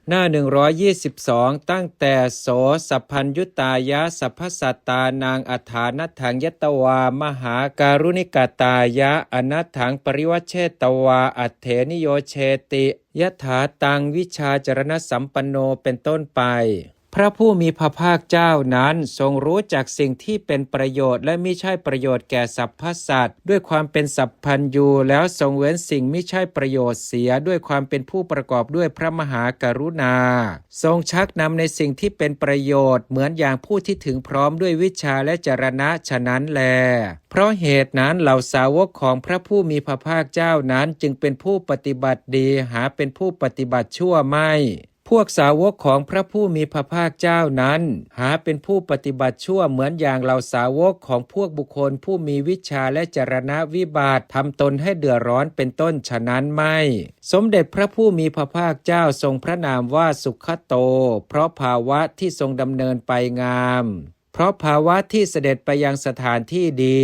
หน้า122ตั้งแต่โสสัพพัญยุตายะสัพพสัตตานางอัฏฐานัตถังยตวามหาการุณิกตายะอนัตถังปริวัชเชตวาอัตเถนิโยเชติยถาตังวิชาจรณสัมปันโนเป็นต้นไปพระผู้มีพระภาคเจ้านั้นทรงรู้จักสิ่งที่เป็นประโยชน์และมิใช่ประโยชน์แก่สรรพสัตว์ด้วยความเป็นสัพพัญญูแล้วทรงเว้นสิ่งมิใช่ประโยชน์เสียด้วยความเป็นผู้ประกอบด้วยพระมหากรุณาทรงชักนำในสิ่งที่เป็นประโยชน์เหมือนอย่างผู้ที่ถึงพร้อมด้วยวิชาและจรณะฉะนั้นแลเพราะเหตุนั้นเหล่าสาวกของพระผู้มีพระภาคเจ้านั้นจึงเป็นผู้ปฏิบัติดีหาเป็นผู้ปฏิบัติชั่วไม่พวกสาวกของพระผู้มีพระภาคเจ้านั้นหาเป็นผู้ปฏิบัติชั่วเหมือนอย่างเหล่าสาวกของพวกบุคคลผู้มีวิชาและจรณวิบัติทำตนให้เดือดร้อนเป็นต้นฉะนั้นไม่สมเด็จพระผู้มีพระภาคเจ้าทรงพระนามว่าสุขโตเพราะภาวะที่ทรงดำเนินไปงามเพราะภาวะที่เสด็จไปยังสถานที่ดี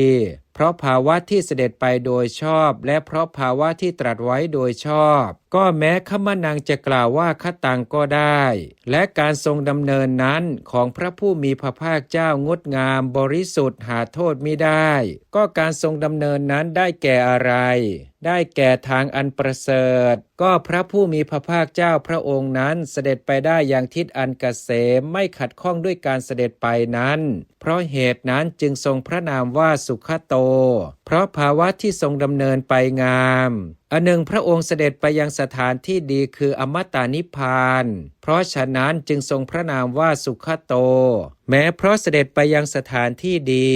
เพราะภาวะที่เสด็จไปโดยชอบและเพราะภาวะที่ตรัสไว้โดยชอบก็แม้ขมนังจะกล่าวว่าคตังก็ได้และการทรงดำเนินนั้นของพระผู้มีพระภาคเจ้างดงามบริสุทธิ์หาโทษมิได้ก็การทรงดำเนินนั้นได้แก่อะไรได้แก่ทางอันประเสริฐก็พระผู้มีพระภาคเจ้าพระองค์นั้นเสด็จไปได้อย่างทิศอันเกษมไม่ขัดข้องด้วยการเสด็จไปนั้นเพราะเหตุนั้นจึงทรงพระนามว่าสุขโตเพราะภาวะที่ทรงดำเนินไปงามอันหนึ่งพระองค์เสด็จไปยังสถานที่ดีคืออมตะนิพพานเพราะฉะนั้นจึงทรงพระนามว่าสุขโตแม้เพราะเสด็จไปยังสถานที่ดี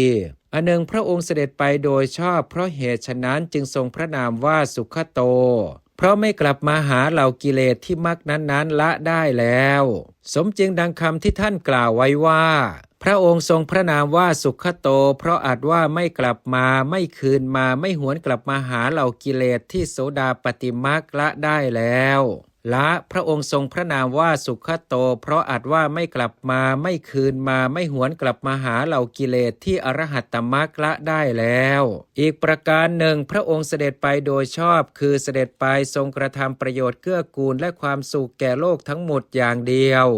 อันหนึ่งพระองค์เสด็จไปโดยชอบเพราะเหตุฉะนั้นจึงทรงพระนามว่าสุขโตเพราะไม่กลับมาหาเหล่ากิเลสที่มรรคนั้นละได้แล้วสมจริงดังคำที่ท่านกล่าวไว้ว่าพระองค์ทรงพระนามว่าสุขโตเพราะอาจว่าไม่กลับมาไม่คืนมาไม่หวนกลับมาหาเหล่ากิเลสที่โสดาปฏิมรรคละได้แล้วละพระองค์ทรงพระนามว่าสุขโตเพราะอาจว่าไม่กลับมาไม่คืนมาไม่หวนกลับมาหาเหล่ากิเลสที่อรหัตตมรรคละได้แล้วอีกประการหนึ่งพระองค์เสด็จไปโดยชอบคือเสด็จไปทรงกระทำประโยชน์เกื้อกูลและความสุขแก่โลกทั้งหมดอย่างเดียว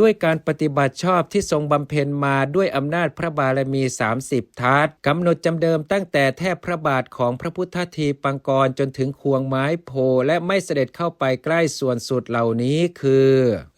ด้วยการปฏิบัติชอบที่ทรงบำเพ็ญมาด้วยอำนาจพระบารมี30ทัศกำหนดจำเดิมตั้งแต่แทบพระบาทของพระพุทธทีปังกรจนถึงควงไม้โพและไม่เสด็จเข้าไปใกล้ส่วนสุดเหล่านี้คือ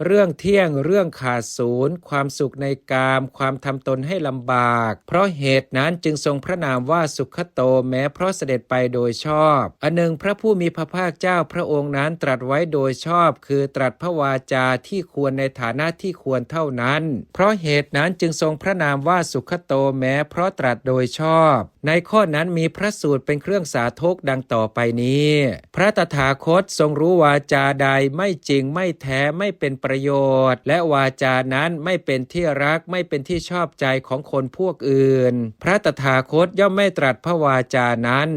เรื่องเที่ยงเรื่องขาดศูนย์ความสุขในกามความทำตนให้ลำบากเพราะเหตุนั้นจึงทรงพระนามว่าสุขโตแม้เพราะเสด็จไปโดยชอบอันหนึ่งพระผู้มีพระภาคเจ้าพระองค์นั้นตรัสไว้โดยชอบคือตรัสพระวาจาที่ควรในฐานะที่ควรเท่านั้นเพราะเหตุนั้นจึงทรงพระนามว่าสุขโตแม้เพราะตรัสโดยชอบในข้อนั้นมีพระสูตรเป็นเครื่องสาธกดังต่อไปนี้พระตถาคตทรงรู้วาจาใดไม่จริงไม่แท้ไม่เป็นประโยชน์และวาจานั้นไม่เป็นที่รักไม่เป็นที่ชอบใจของคนพวกอื่นพระตถาคตย่อมไม่ตรัสพระวาจานั้น